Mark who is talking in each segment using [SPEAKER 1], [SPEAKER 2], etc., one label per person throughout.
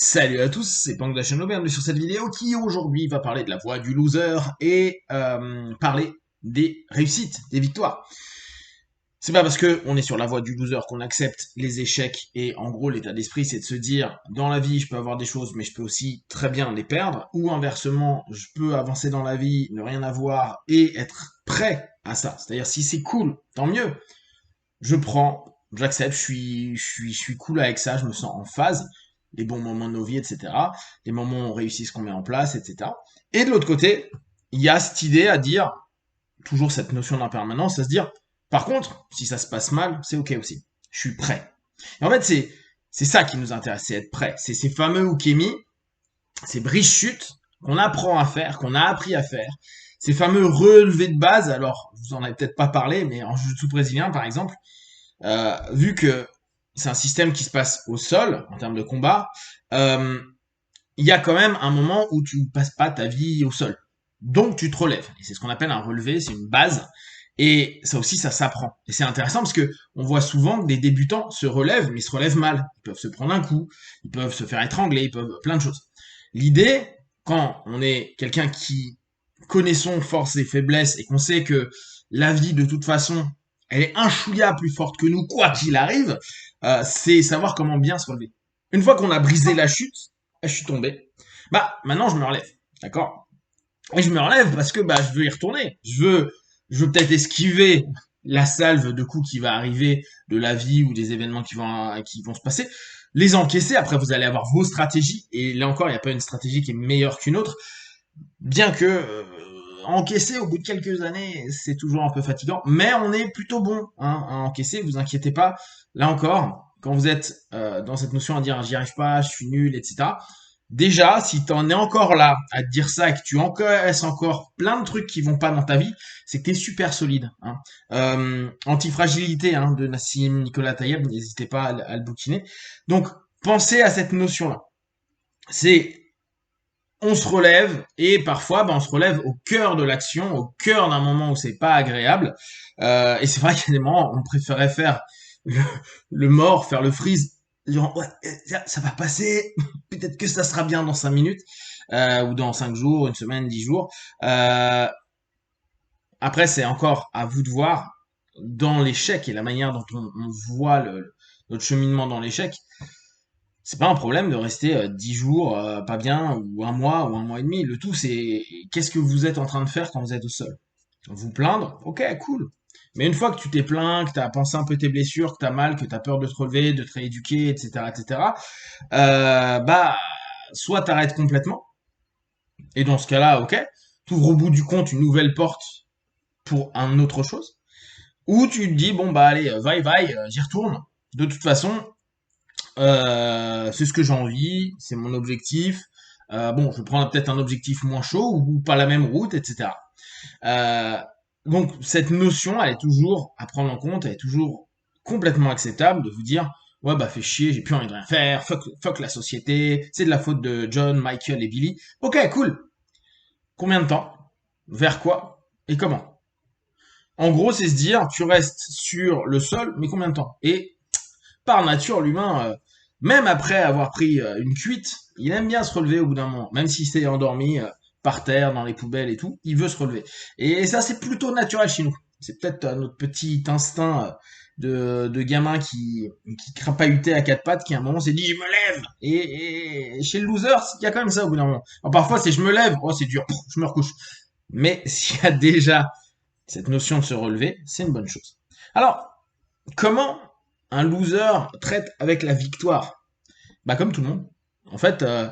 [SPEAKER 1] Salut à tous, c'est Pang de la chaîne bienvenue sur cette vidéo qui aujourd'hui va parler de la voix du loser et parler des réussites, des victoires. C'est pas parce que on est sur la voie du loser qu'on accepte les échecs et en gros l'état d'esprit c'est de se dire dans la vie je peux avoir des choses mais je peux aussi très bien les perdre ou inversement je peux avancer dans la vie, ne rien avoir et être prêt à ça. C'est-à-dire si c'est cool, tant mieux. Je prends, j'accepte, je suis cool avec ça, je me sens en phase, les bons moments de nos vies, etc. Les moments où on réussit ce qu'on met en place, etc. Et de l'autre côté, il y a cette idée à dire, toujours cette notion d'impermanence, à se dire, par contre, si ça se passe mal, c'est ok aussi. Je suis prêt. Et en fait, c'est ça qui nous intéresse, c'est être prêt. C'est ces fameux ukemi, ces brise-chutes qu'on apprend à faire, qu'on a appris à faire. Ces fameux relevés de base, alors, vous en avez peut-être pas parlé, mais en jiu-jitsu brésilien, par exemple, vu que c'est un système qui se passe au sol en termes de combat, euh, il y a quand même un moment où tu ne passes pas ta vie au sol. Donc tu te relèves. Et c'est ce qu'on appelle un relevé, c'est une base. Et ça aussi, ça s'apprend. Et c'est intéressant parce que on voit souvent que des débutants se relèvent, mais ils se relèvent mal. Ils peuvent se prendre un coup, ils peuvent se faire étrangler, ils peuvent plein de choses. L'idée, quand on est quelqu'un qui connaît son forces et faiblesses et qu'on sait que la vie, de toute façon, elle est un chouïa plus forte que nous, quoi qu'il arrive, c'est savoir comment bien se relever. Une fois qu'on a brisé la chute, je suis tombé. Bah, maintenant, je me relève. D'accord? Et je me relève parce que, bah, je veux y retourner. Je veux peut-être esquiver la salve de coups qui va arriver de la vie ou des événements qui vont se passer. Les encaisser. Après, vous allez avoir vos stratégies. Et là encore, il n'y a pas une stratégie qui est meilleure qu'une autre. Bien que, encaisser au bout de quelques années, c'est toujours un peu fatigant. Mais on est plutôt bon, hein, à encaisser. Vous inquiétez pas. Là encore, quand vous êtes dans cette notion à dire j'y arrive pas, je suis nul, etc. Déjà, si t'en es encore là à te dire ça et que tu encaisses encore plein de trucs qui vont pas dans ta vie, c'est que t'es super solide. Hein. Antifragilité hein, de Nassim Nicolas Tayeb, n'hésitez pas à le bouquiner. Donc, pensez à cette notion-là. C'est on se relève et parfois on se relève au cœur de l'action, au cœur d'un moment où c'est pas agréable. Et c'est vrai qu'il y a des moments où on préférait faire le, le mort, faire le freeze, genre ouais, ça va passer, peut-être que ça sera bien dans 5 minutes ou dans 5 jours, une semaine, 10 jours. Euh, Après c'est encore à vous de voir dans l'échec et la manière dont on voit notre cheminement dans l'échec c'est pas un problème de rester 10 jours pas bien ou un mois et demi. Le tout, c'est qu'est-ce que vous êtes en train de faire quand vous êtes au sol. Vous plaindre, ok, cool. Mais une fois que tu t'es plaint, que tu as pensé un peu tes blessures, que tu as mal, que tu as peur de te relever, de te rééduquer, etc., etc., bah, soit t'arrêtes complètement, et dans ce cas-là, ok, t'ouvres au bout du compte une nouvelle porte pour un autre chose, ou tu te dis, bon, bah, allez, vaille, vaille, j'y retourne. De toute façon, c'est ce que j'ai envie, c'est mon objectif. Bon, je vais prendre peut-être un objectif moins chaud ou pas la même route, etc. Euh, donc cette notion, elle est toujours à prendre en compte, elle est toujours complètement acceptable de vous dire ouais bah fais chier, j'ai plus envie de rien faire, fuck la société, c'est de la faute de John, Michael et Billy. Ok, cool. Combien de temps? Vers quoi? Et comment? En gros, c'est se dire tu restes sur le sol, mais combien de temps? Et par nature, l'humain, même après avoir pris une cuite, il aime bien se relever au bout d'un moment, même s'il s'est endormi par terre, dans les poubelles et tout, il veut se relever. Et ça, c'est plutôt naturel chez nous. C'est peut-être notre petit instinct de gamin qui crapahutait à quatre pattes, qui à un moment s'est dit je me lève. Et chez le loser, il y a quand même ça au bout d'un moment. Alors parfois c'est je me lève, oh c'est dur, je me recouche. Mais s'il y a déjà cette notion de se relever, c'est une bonne chose. Alors, comment un loser traite avec la victoire? Bah comme tout le monde. En fait, euh,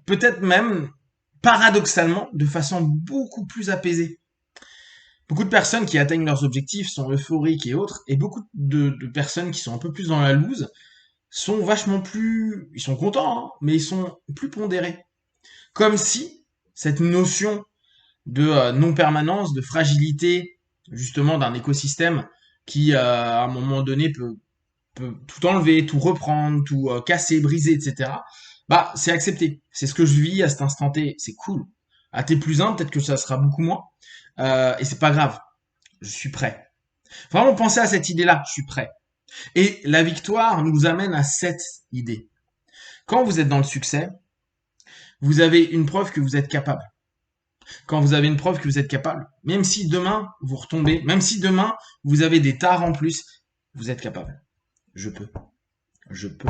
[SPEAKER 1] peut-être même paradoxalement de façon beaucoup plus apaisée. Beaucoup de personnes qui atteignent leurs objectifs sont euphoriques et autres, et beaucoup de personnes qui sont un peu plus dans la loose sont vachement plus... Ils sont contents, hein, mais ils sont plus pondérés. Comme si cette notion de non-permanence, de fragilité, justement, d'un écosystème qui, à un moment donné, peut tout enlever, tout reprendre, tout casser, briser, etc. Bah, c'est accepté. C'est ce que je vis à cet instant T. C'est cool. À T plus 1, peut-être que ça sera beaucoup moins. Et c'est pas grave. Je suis prêt. Vraiment pensez à cette idée-là. Je suis prêt. Et la victoire nous amène à cette idée. Quand vous êtes dans le succès, vous avez une preuve que vous êtes capable. Quand vous avez une preuve que vous êtes capable, même si demain vous retombez, même si demain vous avez des tares en plus, vous êtes capable. Je peux. Je peux.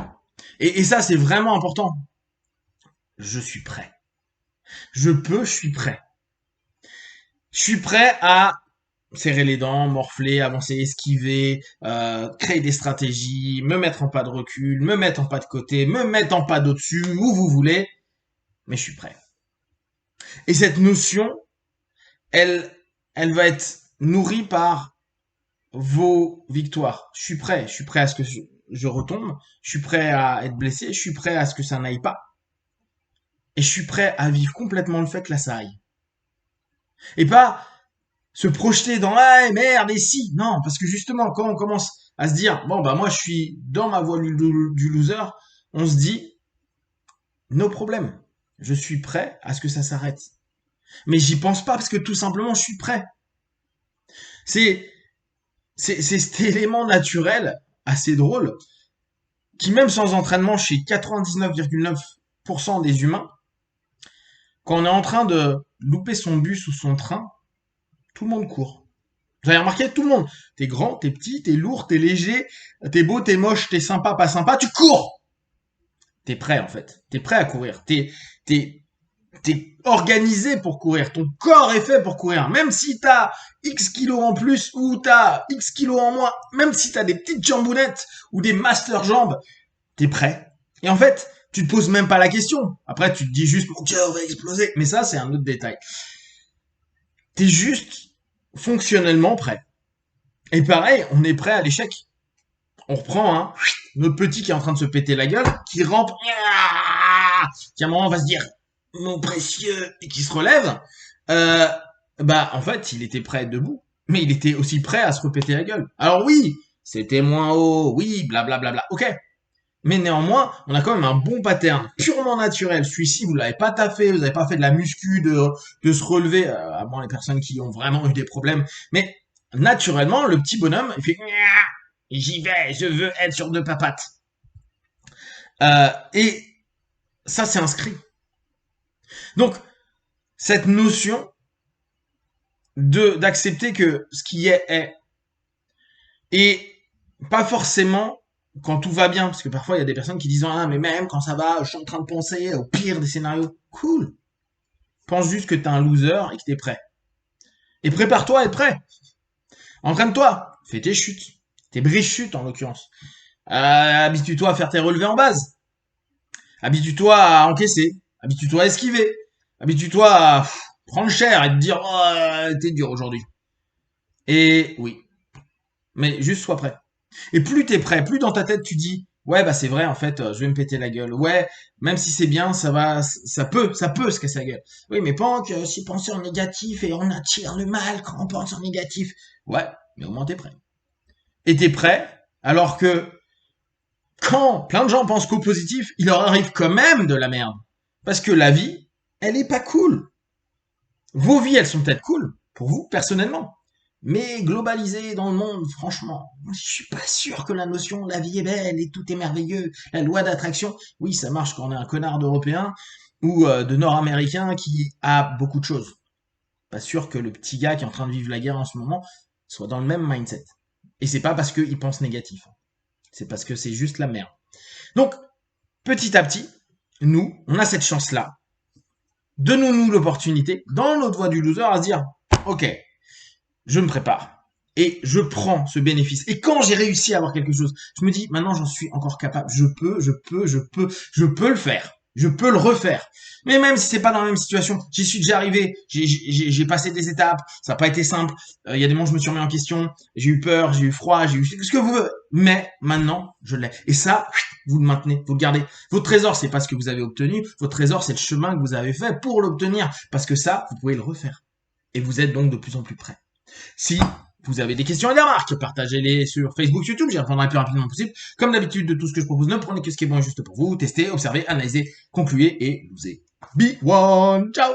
[SPEAKER 1] Et ça, c'est vraiment important. Je suis prêt. Je peux, je suis prêt. Je suis prêt à serrer les dents, morfler, avancer, esquiver, créer des stratégies, me mettre en pas de recul, me mettre en pas de côté, me mettre en pas d'au-dessus, où vous voulez, mais je suis prêt. Et cette notion, elle va être nourrie par vos victoires. Je suis prêt à ce que je retombe, je suis prêt à être blessé, je suis prêt à ce que ça n'aille pas, et je suis prêt à vivre complètement le fait que là ça aille. Et pas se projeter dans ah merde et si, non, parce que justement quand on commence à se dire bon bah moi je suis dans ma voie du loser, on se dit no problème, je suis prêt à ce que ça s'arrête. Mais j'y pense pas parce que tout simplement je suis prêt. C'est cet élément naturel assez drôle qui même sans entraînement chez 99,9% des humains, quand on est en train de louper son bus ou son train, tout le monde court. Vous avez remarqué, tout le monde. T'es grand, t'es petit, t'es lourd, t'es léger, t'es beau, t'es moche, t'es sympa, pas sympa, tu cours. T'es prêt en fait. T'es prêt à courir. T'es organisé pour courir. Ton corps est fait pour courir. Même si t'as X kilos en plus ou t'as X kilos en moins, même si t'as des petites jambounettes ou des master jambes, t'es prêt. Et en fait, tu te poses même pas la question. Après, tu te dis juste, mon cœur va exploser. Mais ça, c'est un autre détail. T'es juste fonctionnellement prêt. Et pareil, on est prêt à l'échec. On reprend notre petit qui est en train de se péter la gueule, qui rampe, qui à un moment va se dire mon précieux et qui se relève. Bah en fait, il était prêt debout, mais il était aussi prêt à se repéter la gueule. Alors oui, c'était moins haut, oui, blablabla, ok. Mais néanmoins, on a quand même un bon pattern purement naturel. Celui-ci, vous l'avez pas taffé, vous n'avez pas fait de la muscu, de se relever, à moins les personnes qui ont vraiment eu des problèmes. Mais naturellement, le petit bonhomme, il fait j'y vais, je veux être sur deux papates. Et ça, c'est inscrit. Donc, cette notion d'accepter que ce qui est, et pas forcément quand tout va bien, parce que parfois il y a des personnes qui disent ah mais même quand ça va, je suis en train de penser au pire des scénarios. Cool. Pense juste que t'es un loser et que t'es prêt. Et prépare-toi à être prêt. Entraîne-toi. Fais tes chutes. Tes brise-chutes en l'occurrence. Habitue-toi à faire tes relevés en base. Habitue-toi à encaisser. Habitue-toi à esquiver. Habitue-toi à prendre cher et te dire oh, t'es dur aujourd'hui. Et oui. Mais juste sois prêt. Et plus t'es prêt, plus dans ta tête tu dis ouais bah c'est vrai en fait je vais me péter la gueule. Ouais, même si c'est bien, ça peut se casser la gueule. Oui mais Pank, si penser en négatif et on attire le mal quand on pense en négatif. Ouais, mais au moins t'es prêt. Et t'es prêt alors que quand plein de gens pensent qu'au positif, il leur arrive quand même de la merde. Parce que la vie, elle est pas cool. Vos vies, elles sont peut-être cool pour vous personnellement. Mais globalisé dans le monde, franchement, je suis pas sûr que la notion la vie est belle et tout est merveilleux, la loi d'attraction, oui, ça marche quand on est un connard d'Européen ou de Nord-Américain qui a beaucoup de choses. Pas sûr que le petit gars qui est en train de vivre la guerre en ce moment soit dans le même mindset. Et c'est pas parce qu'il pense négatif. C'est parce que c'est juste la merde. Donc, petit à petit, nous, on a cette chance-là. Donnons-nous l'opportunité, dans notre voie du loser, à se dire, ok, je me prépare et je prends ce bénéfice. Et quand j'ai réussi à avoir quelque chose, je me dis maintenant j'en suis encore capable. Je peux le faire. Je peux le refaire. Mais même si c'est pas dans la même situation, j'y suis déjà arrivé. J'ai passé des étapes. Ça n'a pas été simple. Il y a des moments où je me suis remis en question. J'ai eu peur, j'ai eu froid, j'ai eu ce que vous voulez. Mais maintenant, je l'ai. Et ça, vous le maintenez, vous le gardez. Votre trésor, c'est pas ce que vous avez obtenu. Votre trésor, c'est le chemin que vous avez fait pour l'obtenir. Parce que ça, vous pouvez le refaire. Et vous êtes donc de plus en plus prêt. Si vous avez des questions et des remarques, partagez-les sur Facebook, YouTube, j'y répondrai le plus rapidement possible. Comme d'habitude, de tout ce que je propose, ne prenez que ce qui est bon et juste pour vous. Testez, observez, analysez, concluez et vous Be one. Ciao!